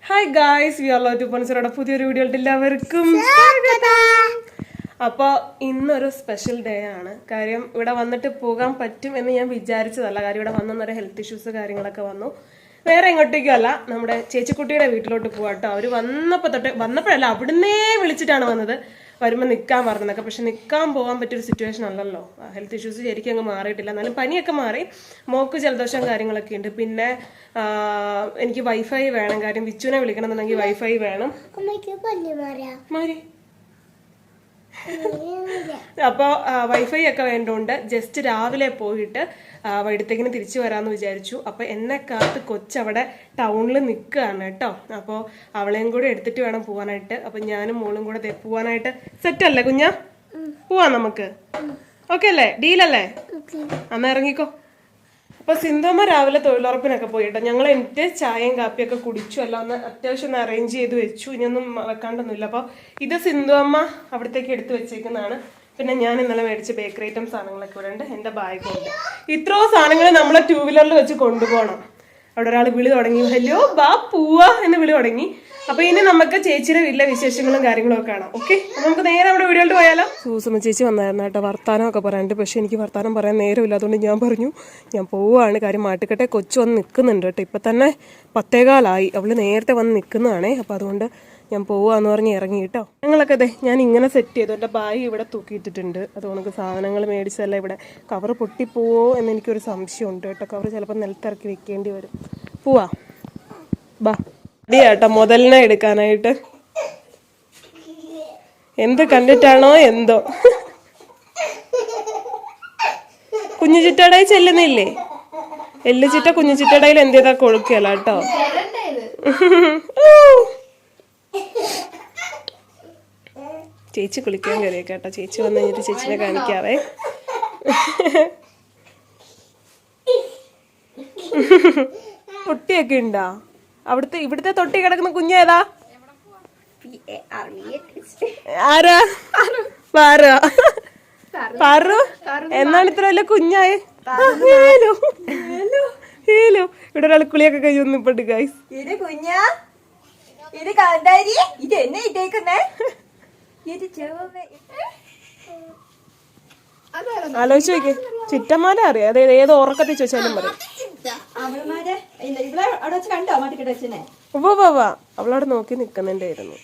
Hi guys, we are love to point പുതിയൊരു video എല്ലാവർക്കും സ്വാഗതം. അപ്പോൾ ഇന്നൊരു സ്പെഷ്യൽ ഡേ ആണ്. കാര്യം ഇവിടെ വന്നിട്ട് പോകാൻ പറ്റും എന്ന് ഞാൻ വിചാരിച്ചതല്ല. കാര്യം ഇവിടെ വന്നൊരു ഹെൽത്ത് ഇഷ്യൂസ് കാര്യങ്ങളൊക്കെ വന്നു. വേറെ എങ്ങോട്ടേക്കും അല്ല, നമ്മുടെ ചേച്ചിക്കുട്ടിയുടെ വീട്ടിലോട്ട് പോവാട്ടോ. അവർ വന്നപ്പോഴല്ല അവിടുന്നേ വിളിച്ചിട്ടാണ് വന്നത്. വരുമ്പോൾ നിൽക്കാൻ പറഞ്ഞതൊക്കെ, പക്ഷെ നിൽക്കാൻ പോകാൻ പറ്റിയൊരു സിറ്റുവേഷൻ അല്ലല്ലോ. ഹെൽത്ത് ഇഷ്യൂസ് ശരിക്കും അങ്ങ് മാറിയിട്ടില്ല. എന്നാലും പനിയൊക്കെ മാറി, മോക്ക് ജലദോഷം കാര്യങ്ങളൊക്കെ ഉണ്ട്. പിന്നെ എനിക്ക് വൈഫൈ വേണം. കാര്യം വിച്ചുവിനെ വിളിക്കണം എന്നുണ്ടെങ്കിൽ വൈഫൈ വേണം. മാറി അപ്പോൾ വൈഫൈ ഒക്കെ വേണ്ടതുകൊണ്ട് ജസ്റ്റ് രാവിലെ പോയിട്ട് വൈകിട്ടത്തേക്കിന് തിരിച്ചു വരാമെന്ന് വിചാരിച്ചു. അപ്പോൾ എന്നെ കാത്ത് കൊച്ചവിടെ ടൗണിൽ നിൽക്കുകയാണ് കേട്ടോ. അപ്പോൾ അവളെയും കൂടെ എടുത്തിട്ട് വേണം പോകാനായിട്ട്. അപ്പം ഞാനും മോളും കൂടെ പോകാനായിട്ട് സെറ്റ് അല്ലേ കുഞ്ഞാ? പോവാം നമുക്ക്. ഓക്കെ അല്ലേ? ഡീലല്ലേ? അന്ന് ഇറങ്ങിക്കോ. അപ്പോൾ സിന്ധുമ്മ രാവിലെ തൊഴിലുറപ്പിനൊക്കെ പോയിട്ടോ. ഞങ്ങൾ എന്നിട്ട് ചായയും കാപ്പിയൊക്കെ കുടിച്ചു. എല്ലാം ഒന്ന് അത്യാവശ്യം ഒന്ന് അറേഞ്ച് ചെയ്ത് വെച്ചു. ഇനിയൊന്നും വെക്കാണ്ടൊന്നുമില്ല. അപ്പോൾ ഇത് സിന്ധുമ്മ അവിടത്തേക്ക് എടുത്ത് വെച്ചേക്കുന്നതാണ്. പിന്നെ ഞാൻ ഇന്നലെ മേടിച്ച ബേക്കറി ഐറ്റം സാധനങ്ങളൊക്കെ ഇവിടെ ഉണ്ട്. എൻ്റെ ബാഗുണ്ട്. ഇത്രയും സാധനങ്ങൾ നമ്മൾ 2 വീലറിൽ വെച്ച് കൊണ്ടുപോകണം. അവിടെ ഒരാൾ വിളി തുടങ്ങി, ഹലോ ബാ പോവാ എന്ന് വിളി തുടങ്ങി. അപ്പൊ ഇനി നമുക്ക് ചേച്ചിയുടെ വീട്ടിലെ വിശേഷങ്ങളും കാര്യങ്ങളും ഒക്കെ കാണാം. ഓക്കെ, നമുക്ക് നേരെ നമ്മുടെ വീഡിയോയിലോട്ട് പോയാലോ. സൂസമ്മ ചേച്ചി വന്നായിരുന്നു കേട്ടോ, വർത്താനം ഒക്കെ പറയാനുണ്ട്. പക്ഷെ എനിക്ക് വർത്താനം പറയാൻ നേരമില്ല. അതുകൊണ്ട് ഞാൻ പറഞ്ഞു ഞാൻ പോവുകയാണ്. കാര്യം മാട്ടുകട്ടെ കൊച്ചു വന്ന് നിൽക്കുന്നുണ്ട് കേട്ടോ. ഇപ്പം തന്നെ 10:15 അവള് നേരത്തെ വന്ന് നിൽക്കുന്നതാണേ. അപ്പം അതുകൊണ്ട് ഞാൻ പോവാന്ന് പറഞ്ഞ് ഇറങ്ങി കേട്ടോ. ഞങ്ങളൊക്കെ അതെ ഞാൻ ഇങ്ങനെ സെറ്റ് ചെയ്തു. എൻ്റെ ബാഗ് ഇവിടെ തൂക്കിയിട്ടിട്ടുണ്ട്. അതുകൊണ്ട് സാധനങ്ങൾ മേടിച്ചല്ല. ഇവിടെ കവർ പൊട്ടിപ്പോവോ എന്ന് എനിക്കൊരു സംശയമുണ്ട് കേട്ടോ. കവർ ചിലപ്പോൾ നിലത്തിറക്കി വെക്കേണ്ടി വരും. പോവാ ബാ കേട്ടോ മുതലിനെ എടുക്കാനായിട്ട്. എന്ത് കണ്ടിട്ടാണോ എന്തോ കുഞ്ഞു ചിറ്റടയിൽ ചെല്ലുന്നില്ലേ? എല്ലു ചിറ്റ കുഞ്ഞു ചിറ്റടയിൽ എന്ത് ചെയ്താ കൊഴുക്കല കേട്ടോ. ചേച്ചി കുളിക്കാൻ കയറിയേക്കാട്ടോ. ചേച്ചി വന്നു കഴിഞ്ഞിട്ട് ചേച്ചിനെ കാണിക്കാവേ. തൊട്ടിയൊക്കെ ഉണ്ടോ അവിടുത്തെ? ഇവിടുത്തെ തൊട്ടി കിടക്കുന്ന കുഞ്ഞേതാ? ആരാ? പാറു. എന്നാണ് ഇത്ര വലിയ കുഞ്ഞായേ? ഇവിടെ ഒരാൾ കുളിയൊക്കെ കഴിഞ്ഞു വന്നിപ്പോട്ട് ഗൈസ്. ആലോചിച്ച് നോക്കി. ചിറ്റന്മാരെ അറിയാം. അതായത് ഏത് ഉറക്കത്തിൽ ചോദിച്ചാലും പറയും. അവളവിടെ നോക്കി നിക്കുന്നുണ്ടായിരുന്നു.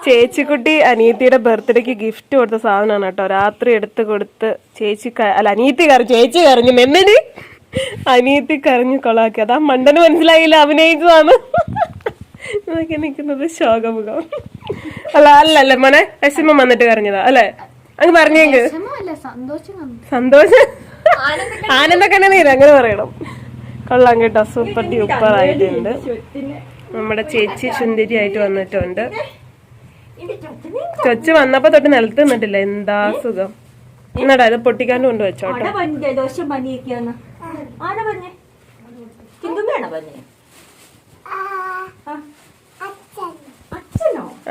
ചേച്ചിക്കുട്ടി അനിയത്തിയുടെ ബർത്ത്ഡേക്ക് ഗിഫ്റ്റ് കൊടുത്ത സാധനമാണ് കേട്ടോ. രാത്രി എടുത്ത് കൊടുത്ത് ചേച്ചി അനിയത്തി ചേച്ചി കരഞ്ഞു. മെമ്മന് അനിയത്തി കരഞ്ഞു കൊളാക്കി. അതാ മണ്ടന് മനസ്സിലായില്ല, അഭിനയിക്കുവാണ് നോക്കി നിക്കുന്നത്. ശോകമുഖം. അല്ലല്ലേ മോനെ, വിഷമം വന്നിട്ട് കരഞ്ഞതാ അല്ലെ? അങ്ങ് പറഞ്ഞേക്ക്. സന്തോഷം ആനന്ദക്കണ്ണ നീര് അങ്ങനെ പറയണം. കൊള്ളാം കേട്ടോ. സൂപ്പർ ഡ്യൂപ്പർ ആയിട്ടുണ്ട്. നമ്മുടെ ചേച്ചി സുന്ദരി ആയിട്ട് വന്നിട്ടുണ്ട്. കൊച്ചു വന്നപ്പോ തൊട്ട് നിലത്ത് നിന്നിട്ടില്ല. എന്താ സുഖം. എന്നാടാ ഇത് പൊട്ടിക്കാണ്ട് കൊണ്ടുവച്ചോട്ടോ.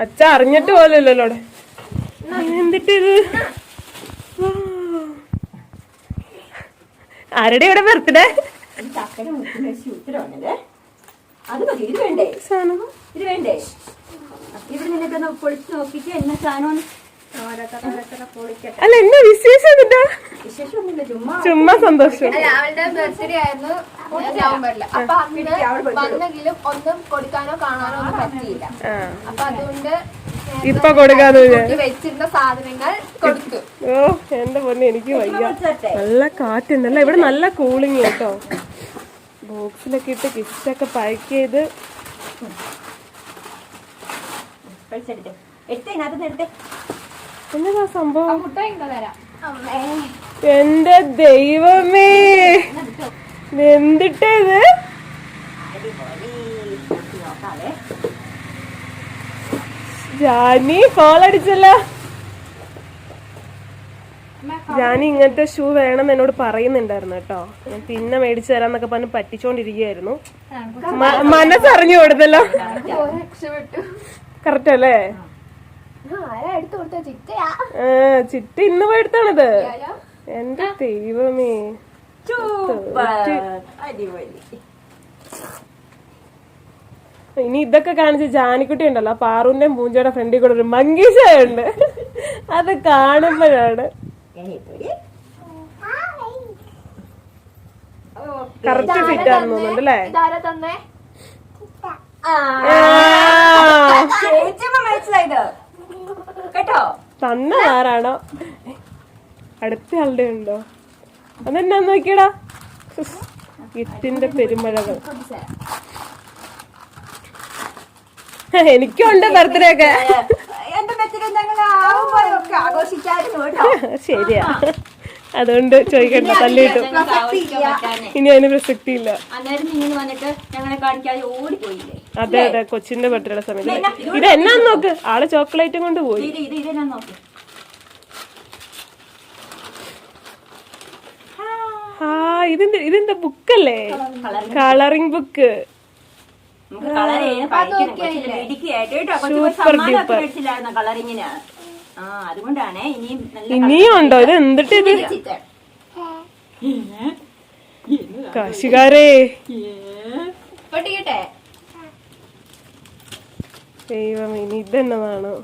അച്ഛ അറിഞ്ഞിട്ട് പോലല്ലോ. എന്നിട്ട് ഇത് ആരുടെ ഇവിടെ ബർത്ത്ഡേ? അല്ല എന്നാ വിശേഷം? ചുമ്മാ സന്തോഷം. അവളുടെ ബർത്ത്ഡേ ആയിരുന്നു നവംബറിൽ. അപ്പൊ വന്നെങ്കിലും ഒന്നും കൊടുക്കാനോ കാണാനോ ഒന്നും പറ്റിയില്ല. അപ്പൊ അതുകൊണ്ട് ഇപ്പൊ കൊടുക്കാന്ന് വെച്ചിരുന്ന സാധനങ്ങൾ കൊടുത്തു. ഓ എന്റെ പൊന്നെ, എനിക്ക് വയ്യ. നല്ല കാറ്റുണ്ടല്ലോ ഇവിടെ. നല്ല കൂളിങ് കേട്ടോ. ബോക്സിലൊക്കെ ഇട്ട് ഗിഫ്റ്റൊക്കെ പാക്ക് ചെയ്ത്. എന്നതാ സംഭവം? എന്റെ ദൈവമേ, എന്തിട്ടത്? ജാനി കോളടിച്ചല്ലോ. ജാനി ഇങ്ങനത്തെ ഷൂ വേണമെന്ന് എന്നോട് പറയുന്നുണ്ടായിരുന്നു കേട്ടോ. ഞാൻ പിന്നെ മേടിച്ചു തരാന്നൊക്കെ പറഞ്ഞ് പറ്റിച്ചോണ്ടിരിക്കുകയായിരുന്നു. മനസ്സറിഞ്ഞു കൊടുത്തല്ലോ. കറക്റ്റ് അല്ലേ? ചിറ്റ ഇന്ന് പോയി എടുത്താണിത്. എന്റെ ദൈവമേ, ഇനി ഇതൊക്കെ കാണിച്ച് ജാനിക്കുട്ടി ഉണ്ടല്ലോ പാറുവിന്റെയും പൂഞ്ചയുടെ ഫ്രണ്ടിൽ കൂടെ ഒരു മങ്കീസ ഉണ്ട്. അത് കാണുമ്പോഴാണ് കറക്റ്റ് ഫിറ്റ് ആണെന്ന് തോന്നുന്നുണ്ട് അല്ലേ? ഇതാരാ തന്നേ? തന്ന ആരാണോ? അടുത്ത ആളുടെ ഉണ്ടോ? അതെന്നാ നോക്കിയടാ ഗിഫ്റ്റിന്റെ പെരുമഴകൾ. എനിക്കുണ്ട് ബർത്ത്ഡേ ഒക്കെ. ശരിയാ, അതുകൊണ്ട് ചോദിക്കണ്ട, തല്ലിട്ടു. ഇനി അതിന് പ്രസക്തി ഇല്ല. അതെ അതെ, കൊച്ചിന്റെ ബർത്ത്ഡേ സമയത്ത്. ഇത് എന്നാന്ന് നോക്ക്, ആള് ചോക്ലേറ്റും കൊണ്ട് പോയി. ഇതിന്റെ ബുക്കല്ലേ? Colouring book. Super duper. ഇനിയും ഉണ്ടോ? ഇത് എന്തിട്ട് ഇത്? കാശുകാരേ, ദൈവം, ഇനി ഇതെന്നതാണോ?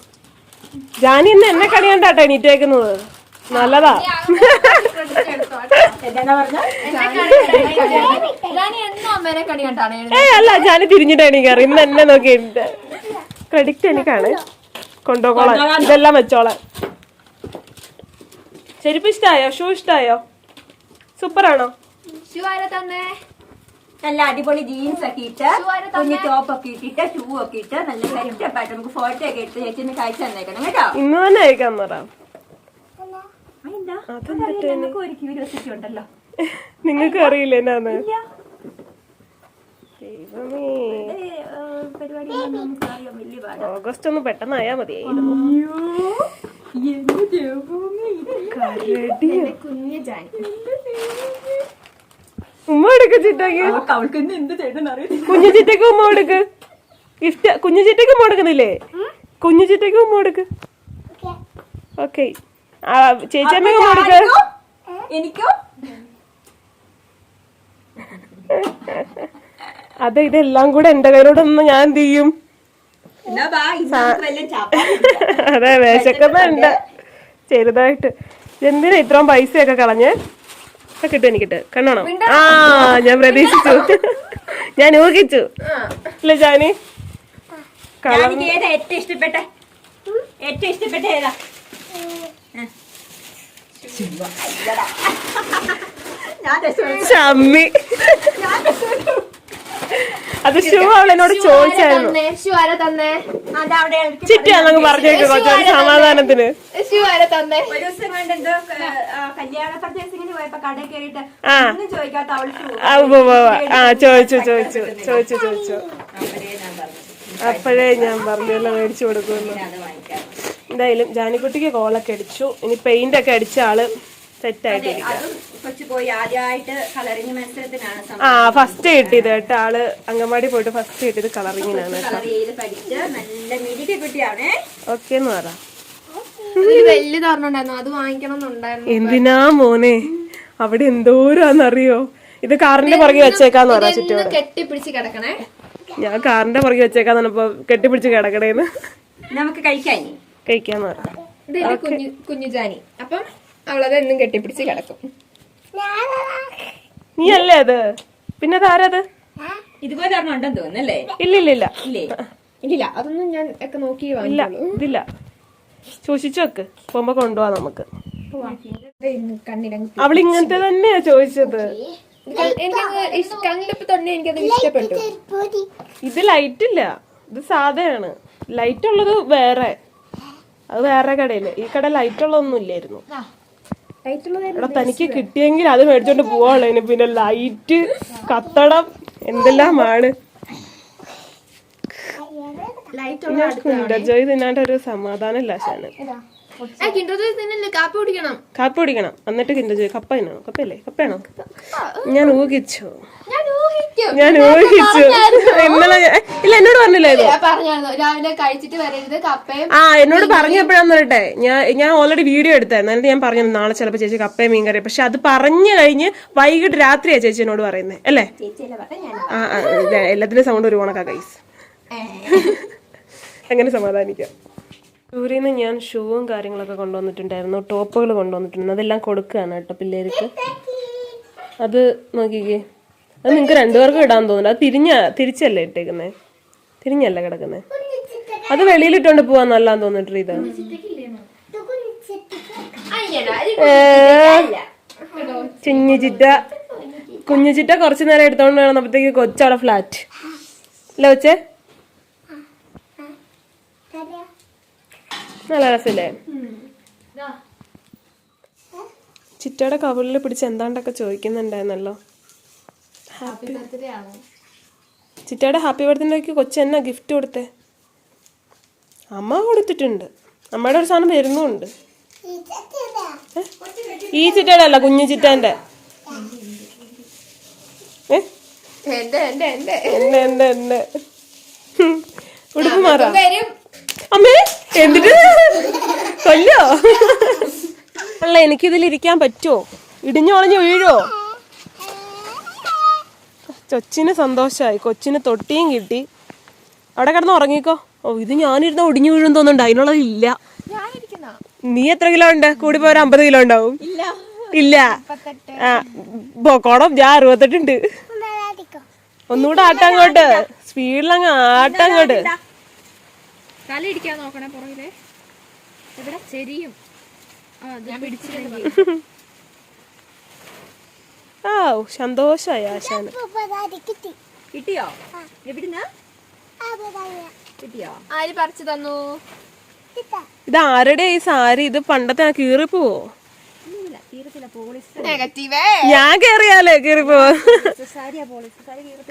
ജാനി ഇന്ന് എന്നെ കളിയണ്ടാട്ടോ എണീറ്റേക്കുന്നത്. നല്ലതാ. അല്ല, ജാനി തിരിഞ്ഞിട്ട് എണീക്കാറ്. ഇന്ന് എന്നെ നോക്കി ക്രെഡിറ്റ് എനിക്കാണ്. കൊണ്ടുപോകോളാം, ഇതെല്ലാം വെച്ചോളാം. ചെരുപ്പ് ഇഷ്ടായോ? ഷൂ ഇഷ്ടായോ? സൂപ്പറാണോ? നല്ല അടിപൊളി ജീൻസ് ഒക്കെ ഇട്ട് കുഞ്ഞു ടോപ്പ് ഒക്കെ ഇട്ടിട്ട് ഷൂ ഒക്കെ ഇട്ട് നല്ല സെറ്റപ്പായിട്ട് നമുക്ക് ഫോട്ടോ ഒക്കെ എടുത്ത് ചേച്ചിന് കാഴ്ച തന്നേക്കണം കേട്ടോ. ഇന്ന് തന്നെ അയക്കാൻ പറയാം. ഉണ്ടല്ലോ, നിങ്ങൾക്ക് അറിയില്ല എന്നാന്ന്? ഓഗസ്റ്റ് ഒന്ന് പെട്ടെന്നായാ മതിയായിരുന്നു. ഉമ്മ എടുക്ക ചിറ്റക്ക്. കുഞ്ഞു ചിറ്റക്ക് ഉമ്മ എടുക്ക്. ഗിഫ്റ്റ് കുഞ്ഞു ചിറ്റക്ക് ഉമ്മ എടുക്കുന്നില്ലേ? കുഞ്ഞു ചിറ്റക്ക് ഉമ്മ എടുക്ക്. ഓക്കെ, ചേച്ചിയമ്മ ഉമ്മ എടുക്ക്. എനിക്കോ? അതെ, ഇതെല്ലാം കൂടെ എന്റെ കയ്യിലോടൊന്ന് ഞാൻ എന്ത് ചെയ്യും? അതെ, വിശക്കുന്നുണ്ട് ചെറുതായിട്ട്. എന്തിനാ ഇത്രയും പൈസയൊക്കെ കളഞ്ഞ്? കിട്ടും, എനിക്കിട്ട് കണ്ണോണം. ആ, ഞാൻ പ്രതീക്ഷിച്ചു, ഞാൻ ഊഹിച്ചു അല്ലേ ജാനി? ഏറ്റവും ഇഷ്ടപ്പെട്ട ഏതാ? ചമ്മി. അത് ഷൂ അവളെന്നോട് ചോദിച്ചായിരുന്നു. ചിറ്റിയാന്നങ്ങ് പറഞ്ഞേക്ക് കൊച്ചു സമാധാനത്തിന്. ഒരു ദിവസം കൊണ്ട് എന്തോ കല്യാണ പർച്ചേസിങ്ങിന് പോയപ്പോ കടയിൽ കയറിയിട്ട് ചോദിക്കാത്ത ചോദിച്ചു. അപ്പോഴേ ഞാൻ പറഞ്ഞല്ലോ മേടിച്ചു കൊടുക്കുമല്ലോ. എന്തായാലും ജാനിക്കുട്ടിക്ക് കോളൊക്കെ അടിച്ചു. ഇനി പെയിന്റ് ഒക്കെ അടിച്ച ആള് സെറ്റായിട്ടിരിക്കും. ഫസ്റ്റ് കിട്ടിയത് കേട്ടോ. ആള് അംഗൻവാടി പോയിട്ട് ഫസ്റ്റ് കിട്ടിയത് കളറിങ്ങിനാണ്. ഓക്കെ എന്ന് പറ. എന്തിനാ മോനെ അവിടെ എന്തോരാന്നറിയോ? ഇത് കാറിന്റെ പുറകെ വെച്ചേക്കാന്ന് പറ. ചുറ്റോടെ കെട്ടിപ്പിടിച്ച് കിടക്കണേ. ഞാൻ കാറിന്റെ പുറകെ വെച്ചേക്കാന്ന് പറഞ്ഞപ്പോ കെട്ടിപ്പിടിച്ച് കിടക്കണേന്ന്. നമുക്ക് കഴിക്കാന്ന് പറ. കുഞ്ഞു ജാനി. അപ്പം അവളത് എന്നും കെട്ടിപ്പിടിച്ച് കിടക്കും. നീ അല്ലേ അത്? പിന്നെ ആരത്? ഇതുപോലെ ഉണ്ടെന്ന് തോന്നുന്നല്ലേ? ഇല്ല, അതൊന്നും ഞാൻ ഒക്കെ നോക്കി ഇല്ല. ഇതില്ല, സൂക്ഷിച്ചു വെക്ക്, പോകുമ്പോ കൊണ്ടുപോവാ നമുക്ക്. അവളിങ്ങനത്തെ തന്നെയാ ചോദിച്ചത്. കണ്ടപ്പോ തന്നെ എനിക്കത് ഇഷ്ടപ്പെട്ടു. ഇത് ലൈറ്റ് ഇല്ല, ഇത് സാധയാണ്. ലൈറ്റ് ഉള്ളത് വേറെ, അത് വേറെ കടയില്. ഈ കട ലൈറ്റ് ഉള്ളതൊന്നും ഇല്ലായിരുന്നു. എടാ, തനിക്ക് കിട്ടിയെങ്കിൽ അത് മേടിച്ചോണ്ട് പോവാളേന്. പിന്നെ ലൈറ്റ് കത്തണം എന്തെല്ലാമാണ്. കിൻഡർ തിന്നാണ്ട് ഒരു സമാധാനം ഇല്ല. കാപ്പി കുടിക്കണം, എന്നിട്ട് കിൻഡർ ജോയ്. കപ്പ തിന്നണം. കപ്പയാണോ? ഞാൻ ഊഹിച്ചു. ഇന്നലെ ഇല്ല, എന്നോട് പറഞ്ഞില്ലേ? രാവിലെ കഴിച്ചിട്ട് വരരുത് കപ്പയും. എന്നോട് പറഞ്ഞപ്പോഴാന്ന് പറയട്ടെ, ഞാൻ ഓൾറെഡി വീഡിയോ എടുത്തായിരുന്നു. എന്നിട്ട് ഞാൻ പറഞ്ഞു നാളെ ചിലപ്പോ ചേച്ചി കപ്പയും മീൻ കറി. പക്ഷെ അത് പറഞ്ഞു കഴിഞ്ഞ് വൈകിട്ട് രാത്രിയാ ചേച്ചി എന്നോട് പറയുന്നത് അല്ലേ? എല്ലാത്തിനും സൗണ്ട് ഒരു കണക്കാ ഗൈസ്. അങ്ങനെ സമാധാനിക്കാം. ടൂരിൽ നിന്ന് ഞാൻ ഷൂവും കാര്യങ്ങളൊക്കെ കൊണ്ടുവന്നിട്ടുണ്ടായിരുന്നു, ടോപ്പുകൾ കൊണ്ടുവന്നിട്ടുണ്ട്. അതെല്ലാം കൊടുക്കുകയാണ് കേട്ടോ പിള്ളേർക്ക്. അത് നോക്കിക്കേ, അത് നിങ്ങൾക്ക് രണ്ടുപേർക്കും ഇടാൻ തോന്നുന്നു. അത് തിരിച്ചല്ലേ ഇട്ടേക്കുന്നേ, തിരിഞ്ഞല്ല കിടക്കുന്നേ. അത് വെളിയിലിട്ടോണ്ട് പോവാൻ നല്ലാന്ന് തോന്നിട്ട് ഇത്. കുഞ്ഞു ചിറ്റ കുറച്ചു നേരം എടുത്തോണ്ട് വന്നപ്പോഴത്തേക്ക് കൊച്ചവിടെ ഫ്ലാറ്റ് അല്ലേ കൊച്ചേ? നല്ല രസല്ലേ? ചിറ്റയുടെ കവിളിൽ പിടിച്ച് എന്താണ്ടൊക്കെ ചോദിക്കുന്നുണ്ടായിരുന്നല്ലോ. ചിറ്റയുടെ ഹാപ്പി ബർത്ത്ഡേക്ക് കൊച്ചു എന്നാ ഗിഫ്റ്റ് കൊടുത്തേ? അമ്മ കൊടുത്തിട്ടുണ്ട്. അമ്മയുടെ ഒരു സാധനം വരുന്നുണ്ട്. ഈ ചിറ്റയുടെ അല്ല, കുഞ്ഞു ചിറ്റേന്റെ. ഉടുപ്പ് മാറാം. അമ്മേ എന്നിട്ട് കൊല്ലോ? അല്ല, എനിക്കിതിലിരിക്കാൻ പറ്റുമോ? ഇടിഞ്ഞൊളഞ്ഞ് വീഴോ? കൊച്ചിന് സന്തോഷമായി, കൊച്ചിന് തൊട്ടിയും കിട്ടി. അവിടെ കിടന്ന് ഉറങ്ങിക്കോ. ഓ, ഇത് ഞാനിരുന്ന ഒടിഞ്ഞു വീഴും തോന്നുന്നുണ്ട്. അതിനുള്ളതില്ല. നീ എത്ര കിലോ ഉണ്ട്? കൂടി പോയ 50 കിലോ ഉണ്ടാവും. ഇല്ല. ആ പോക്കോണം, ഞാൻ 68 ഉണ്ട്. ഒന്നുകൂടെ ആട്ടങ്ങോട്ട്, സ്പീഡിലങ്ങ് ആട്ടങ്ങോട്ട്. ആ സന്തോഷായി ആശാന്. കിട്ടിയോ? എവിടുന്നാ കിട്ടിയോ? ആര് പറിച്ചു തന്നു? ഇത് ആരുടെ ഈ സാരി? ഇത് പണ്ടത്തെ കീറിപ്പോവോ? ഞാൻ കേറിയാലേ കീറിപ്പോവോ?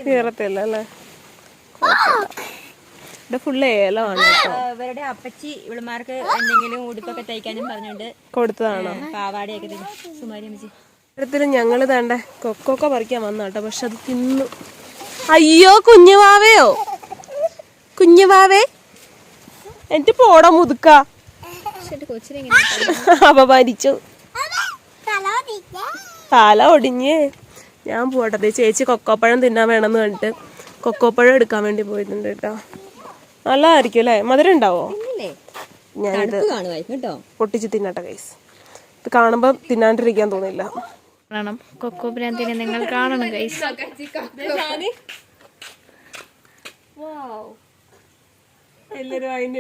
കീറത്തില്ല അല്ലേ? ഇത് ഫുള്ള് ഏലമാണ്. ഇവരുടെ അപ്പച്ചി ഇവളുമാർക്ക് എന്തെങ്കിലും ഉടുപ്പൊക്കെ തയ്ക്കാനും പറഞ്ഞോണ്ട് കൊടുത്തതാണോ? പാവാടയൊക്കെ സുമാരി അമ്മച്ചി. ഇത്തരത്തില് ഞങ്ങള് തേണ്ട കൊക്കൊക്കെ പറിക്കാൻ വന്നാട്ടോ, പക്ഷെ അത് തിന്നു. അയ്യോ കുഞ്ഞുവാവയോ, കുഞ്ഞുവാവേ എന്നിട്ട് പോടാ മുതുക്ക. അപമാനിച്ചു, തല ഒടിഞ്ഞ്. ഞാൻ പോട്ടെ, ചേച്ചി കൊക്കോപ്പഴം തിന്നാൻ വേണമെന്ന് കണ്ടിട്ട് കൊക്കോപ്പഴം എടുക്കാൻ വേണ്ടി പോയിട്ടുണ്ട് കേട്ടോ. നല്ലതായിരിക്കും അല്ലേ? മധുരം ഉണ്ടാവോ? ഞാനിത് പൊട്ടിച്ച് തിന്നട്ടെ ഗൈസ്. ഇത് കാണുമ്പോ തിന്നാണ്ടിരിക്കാൻ തോന്നില്ല. കൊക്കോ ഭ്രാന്തിനെ നിങ്ങൾ കാണണം ഗൈസ്. എല്ലാരും അതിന്റെ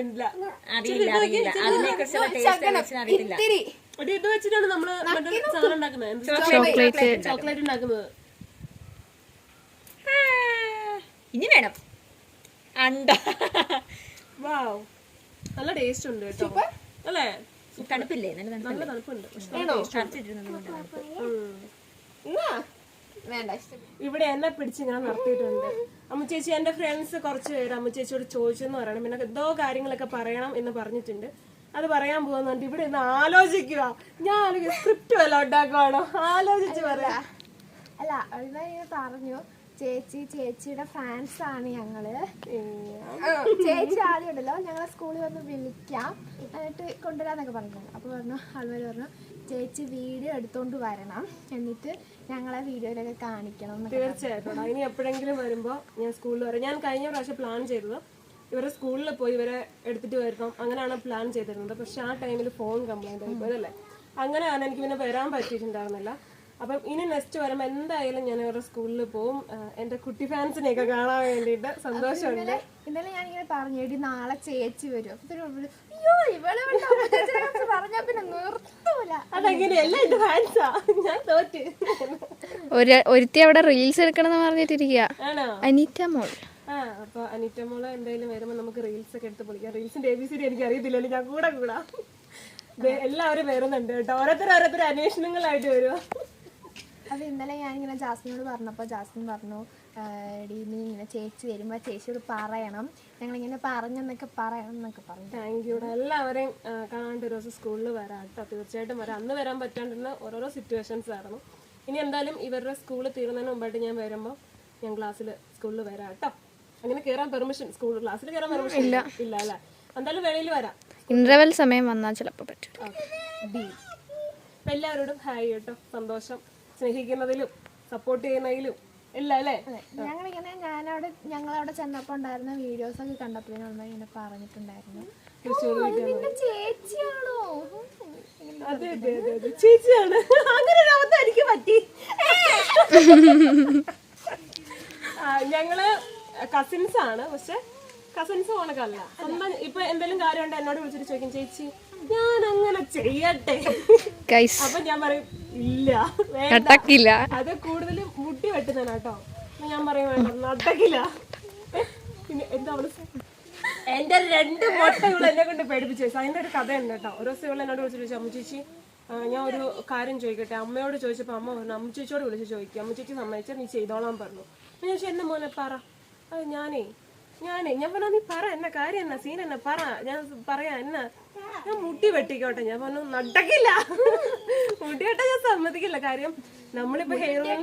ഇത് വെച്ചിട്ടാണ് നമ്മള് സാധനം ഉണ്ടാക്കുന്നത്, ചോക്ലേറ്റ് ഉണ്ടാക്കുന്നത്. ഇനി വേണം അണ്ട. വാവ്, നല്ല ടേസ്റ്റ് ഉണ്ട് കേട്ടോ അല്ലേ? തണുപ്പില്ലേ? നല്ല തണുപ്പുണ്ട്. ഇവിടെ എന്നെ പിടിച്ച് ഞാൻ നിർത്തിയിട്ടുണ്ട്. അമ്മച്ചേച്ചി, എന്റെ ഫ്രണ്ട്സ് കുറച്ച് പേര് അമ്മച്ചേച്ചിയോട് ചോദിച്ചെന്ന് പറയണം, പിന്നെ എന്തോ കാര്യങ്ങളൊക്കെ പറയണം എന്ന് പറഞ്ഞിട്ടുണ്ട്. അത് പറയാൻ പോകുന്നുണ്ട്. ഇവിടെ ഇന്ന് ആലോചിക്കുക, ഞാൻ സ്ക്രിപ്റ്റ് വല്ല ഉണ്ടാക്കുവാണോ? ആലോചിച്ച് പറയാ. അല്ല, പറഞ്ഞു ചേച്ചിയുടെ ഫാൻസ് ആണ് ഞങ്ങള്. ചേച്ചി ആദ്യം ഉണ്ടല്ലോ ഞങ്ങളെ സ്കൂളിൽ വന്ന് വിളിക്കാം എന്നിട്ട് കൊണ്ടുവരാന്നൊക്കെ പറഞ്ഞു. അപ്പൊ പറഞ്ഞു, ആൾമാര് പറഞ്ഞു ചേച്ചി വീഡിയോ എടുത്തോണ്ട് വരണം, എന്നിട്ട് ഞങ്ങളെ വീഡിയോയിലൊക്കെ കാണിക്കണം. തീർച്ചയായിട്ടും ഇനി എപ്പോഴെങ്കിലും വരുമ്പോ ഞാൻ സ്കൂളിൽ വരാം. ഞാൻ കഴിഞ്ഞ പ്രാവശ്യം പ്ലാൻ ചെയ്തത് ഇവരെ സ്കൂളിൽ പോയി ഇവരെ എടുത്തിട്ട് വരണം, അങ്ങനെയാണ് പ്ലാൻ ചെയ്തിരുന്നത്. പക്ഷെ ആ ടൈമിൽ ഫോൺ കംപ്ലൈന്റ് ആയി പോയതല്ലേ, അങ്ങനെയാണ് എനിക്ക് പിന്നെ വരാൻ പറ്റിയിട്ടുണ്ടായിരുന്നില്ല. അപ്പം ഇനി നെക്സ്റ്റ് വരുമ്പോൾ എന്തായാലും ഞാൻ ഇവരുടെ സ്കൂളിൽ പോവും, എന്റെ കുട്ടി ഫാൻസിനെയൊക്കെ കാണാൻ വേണ്ടിയിട്ട്. സന്തോഷമുണ്ട്. ഇന്നലെ ഞാനിങ്ങനെ പറഞ്ഞു, എടി നാളെ ചേച്ചി വരും. പറഞ്ഞാ പിന്നെ നിർത്തൂല. അതെങ്ങനെയല്ല, എന്റെ ഫാൻസാ, ഞാൻ തോറ്റ്. ഒരുത്തി അവിടെ റീൽസ് എടുക്കണം പറഞ്ഞിട്ടിരിക്കുക, അനീറ്റ മോൾ. അപ്പൊ അനീറ്റ മോള് എന്തായാലും വരുമ്പോ നമുക്ക് റീൽസ് ഒക്കെ എടുത്ത് പൊളിക്കാം. റീൽസിന്റെ ABCD എനിക്ക് അറിയത്തില്ലല്ലോ, ഞാൻ കൂടാ. എല്ലാവരും വരുന്നുണ്ട് കേട്ടോ, ഓരോരുത്തർ അന്വേഷണങ്ങളായിട്ട് വരുക. അത് ഇന്നലെ ഞാനിങ്ങനെ ജാസ്മിനോട് പറഞ്ഞപ്പോൾ ജാസ്മിൻ പറഞ്ഞു, എടി നീ ഇങ്ങനെ ചേച്ചി വരുമ്പോൾ ചേച്ചിയോട് പറയണം, ഞങ്ങളിങ്ങനെ പറഞ്ഞെന്നൊക്കെ പറയണം എന്നൊക്കെ പറഞ്ഞു. Thank you. എല്ലാവരെയും കാണാണ്ട് ഒരു ദിവസം സ്കൂളിൽ വരാം കേട്ടോ, തീർച്ചയായിട്ടും വരാം. അന്ന് വരാൻ പറ്റാണ്ടിരുന്ന ഓരോരോ സിറ്റുവേഷൻസ് ആയിരുന്നു. ഇനി എന്തായാലും ഇവരുടെ സ്കൂളിൽ തീരുന്നതിന് മുമ്പായിട്ട് ഞാൻ വരുമ്പോൾ ഞാൻ സ്കൂളിൽ വരാം കേട്ടോ. അങ്ങനെ കയറാൻ പെർമിഷൻ, ക്ലാസ്സിൽ കയറാൻ പെർമിഷൻ ഇല്ല അല്ലേ? എന്തായാലും വെളിയിൽ വരാം. ഇന്റർവെൽ സമയം വന്നാൽ ചിലപ്പോൾ പറ്റും. എല്ലാവരോടും ഹായ് കേട്ടോ. സന്തോഷം, സ്നേഹിക്കുന്നതിലും സപ്പോർട്ട് ചെയ്യുന്നതിലും ഇല്ല അല്ലേ? ഞങ്ങളിങ്ങനെ ഞങ്ങളവിടെ ചെന്നപ്പോ ഉണ്ടായിരുന്ന വീഡിയോസ് ഒക്കെ കണ്ടപ്പോ ഇങ്ങനെ പറഞ്ഞിട്ടുണ്ടായിരുന്നു നിന്റെ ചേച്ചിയാണോ? അതെ അതെ അതെ അതെ ചേച്ചിയാണ്. അങ്ങനെ ഒരു അബദ്ധം എനിക്ക് പറ്റി. ഞങ്ങള് കസിൻസ് ആണ്, പക്ഷെ കസിൻസ് കണക്കല്ല. സ്വന്തം ഇപ്പൊ എന്തെങ്കിലും കാര്യമുണ്ട് എന്നോട് വിളിച്ചിട്ട് ചോദിക്കും ചേച്ചി ഞാൻ അങ്ങനെ ചെയ്യട്ടെ. അപ്പൊ ഞാൻ പറയും ഇല്ല വേണ്ട, അത് കൂടുതൽ മുട്ടി വെട്ടുന്നേനാട്ടോ. ഞാൻ പറയും വേണ്ട നടക്കില്ല. പിന്നെ എന്താ അവള് എന്റെ 2 മുട്ട ഇവള് എന്നെ കൊണ്ട് പേടിപ്പിച്ചു. അതിന്റെ ഒരു കഥ ഉണ്ട് കേട്ടോ. ഒരു ദിവസം ഇവള് എന്നോട് വിളിച്ചിട്ട് ചോദിച്ചു അമ്മ ചേച്ചി ഞാൻ ഒരു കാര്യം ചോദിക്കട്ടെ. അമ്മയോട് ചോദിച്ചപ്പോ അമ്മ പറഞ്ഞു അമ്മ ചേച്ചിയോട് വിളിച്ച് ചോദിക്കും, അമ്മ ചേച്ചി സമ്മതിച്ചാൽ നീ ചെയ്തോളാൻ പറഞ്ഞു. ഞാൻ ചോദിച്ചു എന്നെ മോനെ പറ. അത് ഞാനേ ഞാൻ പറഞ്ഞു നീ പറ എന്നാ കാര്യം എന്നാ സീൻ എന്നാ പറ, ഞാൻ പറയാ എന്നാ. ഞാൻ മുട്ടി വെട്ടിക്കോട്ടെ. ഞാൻ പറഞ്ഞു നടക്കില്ല, മുട്ടി വെട്ടാ ഞാൻ സമ്മതിക്കില്ല. കാര്യം നമ്മളിപ്പോ ഹെയർ ഓയിൽ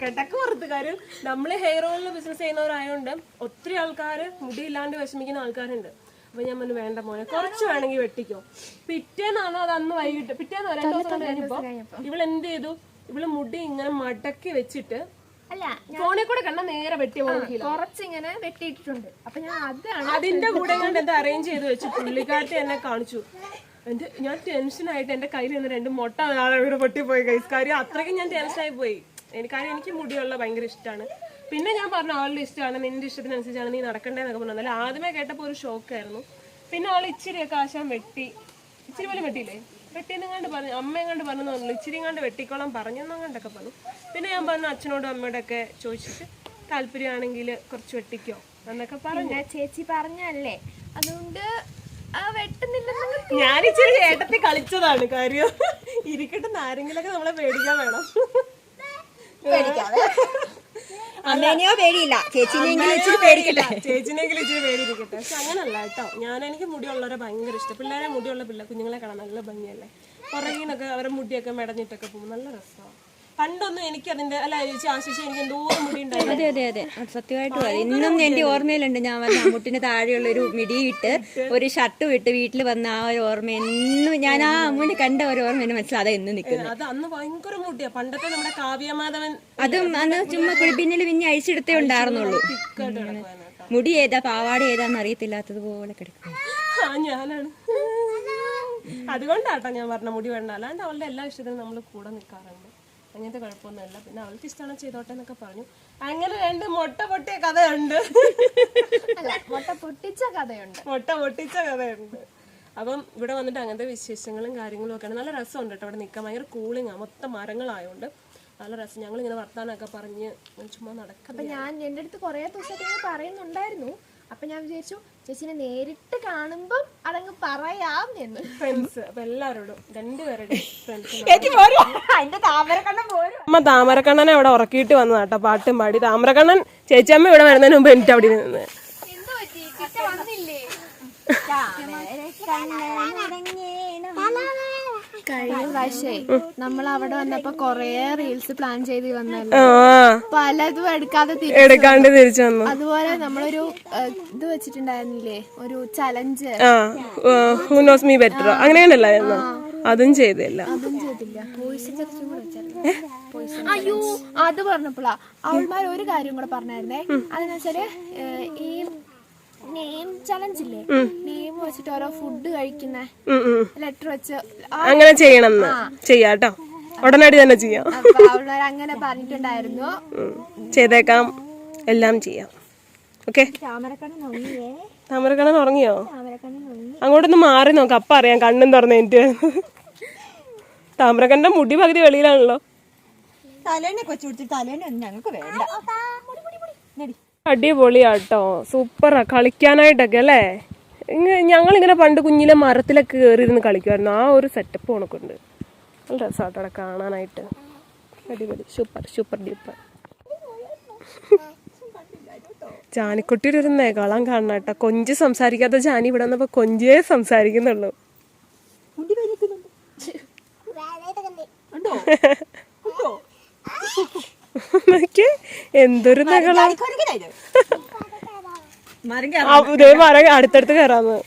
കിടക്ക് പുറത്ത് കാര്യം നമ്മള് ഹെയർ ഓയിലിന് ബിസിനസ് ചെയ്യുന്നവരായോണ്ട് ഒത്തിരി ആൾക്കാര് മുടിയില്ലാണ്ട് വിഷമിക്കുന്ന ആൾക്കാരുണ്ട്. അപ്പൊ ഞാൻ പറഞ്ഞു വേണ്ട മോനെ കുറച്ച് വേണമെങ്കിൽ വെട്ടിക്കോ. പിറ്റേന്നാണോ അത് അന്ന് വൈകിട്ട് പിറ്റേന്ന് 2 ദിവസം കഴിഞ്ഞപ്പോ ഇവളെന്ത് ചെയ്തു, ഇവള് മുടി ഇങ്ങനെ മടക്കി വെച്ചിട്ട് ഫോണിൽ കൂടെ കണ്ട നേരെ വെട്ടി കുറച്ചിങ്ങനെ വെട്ടിയിട്ടുണ്ട്. അപ്പൊ ഞാൻ അതിന്റെ കൂടെ കൊണ്ട് എന്താ അറേഞ്ച് ചെയ്ത് വെച്ചു. പുള്ളിക്കാരത്തെ എന്നെ കാണിച്ചു. ഞാൻ ടെൻഷനായിട്ട് എന്റെ കയ്യിൽ നിന്ന് 2 മുട്ട ഇവിടെ പൊട്ടിപ്പോയി കൈസ്. കാര്യം അത്രയ്ക്കും ഞാൻ ടെൻഷനായി പോയി. കാര്യം എനിക്ക് മുടിയുള്ള ഭയങ്കര ഇഷ്ടമാണ്. പിന്നെ ഞാൻ പറഞ്ഞു അവളുടെ ഇഷ്ടമാണ്, നിന്റെ ഇഷ്ടത്തിനനുസരിച്ചാണ് നീ നടക്കണ്ടേന്നൊക്കെ പറഞ്ഞു. എന്നാലും ആദ്യമേ കേട്ടപ്പോ ഒരു ഷോക്കായിരുന്നു. പിന്നെ അവൾ ഇച്ചിരിയൊക്കെ ആശാൻ വെട്ടി, ഇച്ചിരി പോലും വെട്ടിയില്ലേ, വെട്ടിയെന്നെങ്ങാണ്ട് പറഞ്ഞു. അമ്മയെങ്ങാണ്ട് പറഞ്ഞു തോന്നുന്നു ഇച്ചിരി കണ്ട് വെട്ടിക്കോളാൻ പറഞ്ഞെന്നെങ്ങാണ്ടൊക്കെ പറഞ്ഞു. പിന്നെ ഞാൻ പറഞ്ഞു അച്ഛനോടും അമ്മയോടും ഒക്കെ ചോദിച്ചിട്ട് താല്പര്യമാണെങ്കിൽ കുറച്ച് വെട്ടിക്കോ എന്നൊക്കെ പറഞ്ഞു. ചേച്ചി പറഞ്ഞല്ലേ, അതുകൊണ്ട് ഞാൻ ഇച്ചിരി ചേട്ടത്തി കളിച്ചതാണ്. കാര്യം ഇരിക്കട്ടെ, ആരെങ്കിലൊക്കെ നമ്മളെ പേടിക്കാൻ വേണം. അമ്മേനെയോ പേടിയില്ല, ചേച്ചിനെങ്കിലും ഇച്ചിരി പേടിയിരിക്കട്ടെ. പക്ഷെ അങ്ങനല്ല കേട്ടോ. എനിക്ക് മുടിയുള്ളവരെ ഭയങ്കര ഇഷ്ടം. പിള്ളേരെ മുടിയുള്ള കുഞ്ഞുങ്ങളെ കാണാൻ നല്ല ഭംഗിയല്ലേ. പുറകിനൊക്കെ അവരുടെ മുടിയൊക്കെ മെടഞ്ഞിട്ടൊക്കെ പോകും, നല്ല രസമാണ്. പണ്ടൊന്നും എനിക്ക് അതിന്റെ അല്ല ആശിച്ച് എനിക്ക് എന്തോരം മുടി ഉണ്ടായിരുന്നു. അതെ അതെ അതെ സത്യമായിട്ടും അതെ. ഇന്നും എന്റെ ഓർമ്മയിലുണ്ട്. ഞാൻ വന്ന അമ്മുട്ടിന് താഴെയുള്ള ഒരു മിടിയിട്ട് ഒരു ഷർട്ടും ഇട്ട് വീട്ടിൽ വന്ന ആ ഒരു ഓർമ്മ എന്നും ഞാൻ ആ അമ്മുവിനെ കണ്ട ഒരു ഓർമ്മ എന്നെ മനസ്സിലാതെ എന്ന് നിൽക്കുന്നത്. അത് അന്ന് ഭയങ്കര മുടിയാ. പണ്ടത്തെ നമ്മുടെ കാവ്യമാധവൻ അതും അന്ന് ചുമ്മാ കുളിപ്പിന്നിൽ പിന്നെ അഴിച്ചെടുത്തേ ഉണ്ടായിരുന്നുള്ളൂ. മുടി ഏതാ പാവാട ഏതാന്ന് അറിയത്തില്ലാത്തതുപോലെ കിടക്കും. ഞാനാണ്. അതുകൊണ്ടാട്ടോ ഞാൻ പറഞ്ഞ മുടി വേണ്ട. അല്ലാണ്ട് അവളുടെ എല്ലാ ഇഷ്ടത്തിനും നമ്മൾ കൂടെ നിൽക്കാറുണ്ട്. അങ്ങനത്തെ കുഴപ്പമൊന്നുമില്ല. പിന്നെ അവൾക്ക് ഇഷ്ടമാണ് ചെയ്തോട്ടെ എന്നൊക്കെ പറഞ്ഞു. അങ്ങനെ 2 മുട്ട പൊട്ടിയ കഥയുണ്ട്. മുട്ട പൊട്ടിച്ച കഥയുണ്ട്. അപ്പം ഇവിടെ വന്നിട്ട് അങ്ങനത്തെ വിശേഷങ്ങളും കാര്യങ്ങളും ഒക്കെയാണ്. നല്ല രസമുണ്ട് കേട്ടോ ഇവിടെ നിൽക്കാൻ. ഭയങ്കര കൂളിങ്ങാണ്, മൊത്തം മരങ്ങളായോണ്ട് നല്ല രസം. ഞങ്ങളിങ്ങനെ വർത്താനൊക്കെ പറഞ്ഞ് ചുമ്മാ നടക്കാം. അപ്പൊ ഞാൻ എൻ്റെ അടുത്ത് കുറെ ദിവസത്തേക്ക് പറയുന്നുണ്ടായിരുന്നു. അപ്പൊ ഞാൻ വിചാരിച്ചു ചേച്ചിനെ നേരിട്ട് കാണുമ്പം അതങ്ങ് പറയാം എന്ന്. ഫ്രണ്ട്സ് അപ്പൊ എല്ലാവരോടും 2 പേരുടെ അമ്മ താമരക്കണ്ണനെ അവിടെ ഉറക്കിയിട്ട് വന്നതാട്ടോ, പാട്ടും പാടി. താമരക്കണ്ണൻ ചേച്ചിയമ്മ ഇവിടെ വരുന്നതിന് മുമ്പ് എനിക്ക് അവിടെ നിന്ന് കഴിഞ്ഞ പ്രാവശ്യേ നമ്മൾ അവിടെ വന്നപ്പോ കൊറേ റീൽസ് പ്ലാൻ ചെയ്ത് വന്നല്ലോ, പലതും എടുക്കാണ്ട് തിരിച്ചു വന്നു. അതുപോലെ നമ്മളൊരു ഇത് വെച്ചിട്ടുണ്ടായിരുന്നില്ലേ, ഒരു challenge, who knows me better അങ്ങനെയാണല്ലോ. അതും ചെയ്തില്ല. അയ്യോ അത് പറഞ്ഞപ്പോളാ അവൾമാർ ഒരു കാര്യം കൂടെ പറഞ്ഞായിരുന്നേ. അതെന്ന് വെച്ചാല് ഈ നെയിം ചലഞ്ച് ഇല്ലേ, നെയിം വെച്ചിട്ട് ഓരോ ഫുഡ് കഴിക്കുന്ന ലെറ്റർ വെച്ച് അങ്ങനെ ചെയ്യണം. ചെയ്യാട്ടോ, ഉടനടി തന്നെ ചെയ്യാം. അവൾമാർ അങ്ങനെ പറഞ്ഞിട്ടുണ്ടായിരുന്നു. ചെയ്തേക്കാം, എല്ലാം ചെയ്യാം. ഓക്കെ. താമരക്കണ്ണൻ ഉറങ്ങിയോ? അങ്ങോട്ടൊന്ന് മാറി നോക്കാം, അപ്പ അറിയാം കണ്ണും തുറന്നിട്ട്. താമരക്കണ്ണന്റെ മുടി പകുതി വെളിയിലാണല്ലോ. ഞങ്ങൾക്ക് വേണ്ട. അടിപൊളിയാട്ടോ, സൂപ്പറാ കളിക്കാനായിട്ടൊക്കെ അല്ലേ. ഞങ്ങളിങ്ങനെ പണ്ട് കുഞ്ഞിലെ മരത്തിലൊക്കെ കയറിയിരുന്ന് കളിക്കുമായിരുന്നു. ആ ഒരു സെറ്റപ്പ് ഉണക്കുണ്ട്. നല്ല രസമാട്ടോ അവിടെ കാണാനായിട്ട്. അടിപൊളി, സൂപ്പർ ഡ്യൂപ്പർ. ജാനിക്കുട്ടിയുടെ ഒരു നെകളം കാണണം കേട്ടോ. കൊഞ്ച് സംസാരിക്കാത്ത ജാനി ഇവിടെ വന്നപ്പോ കൊഞ്ചേ സംസാരിക്കുന്നുള്ളൂ. എന്തൊരു നെകളം. ഇതേ മരം അടുത്തടുത്ത് കയറാന്ന്.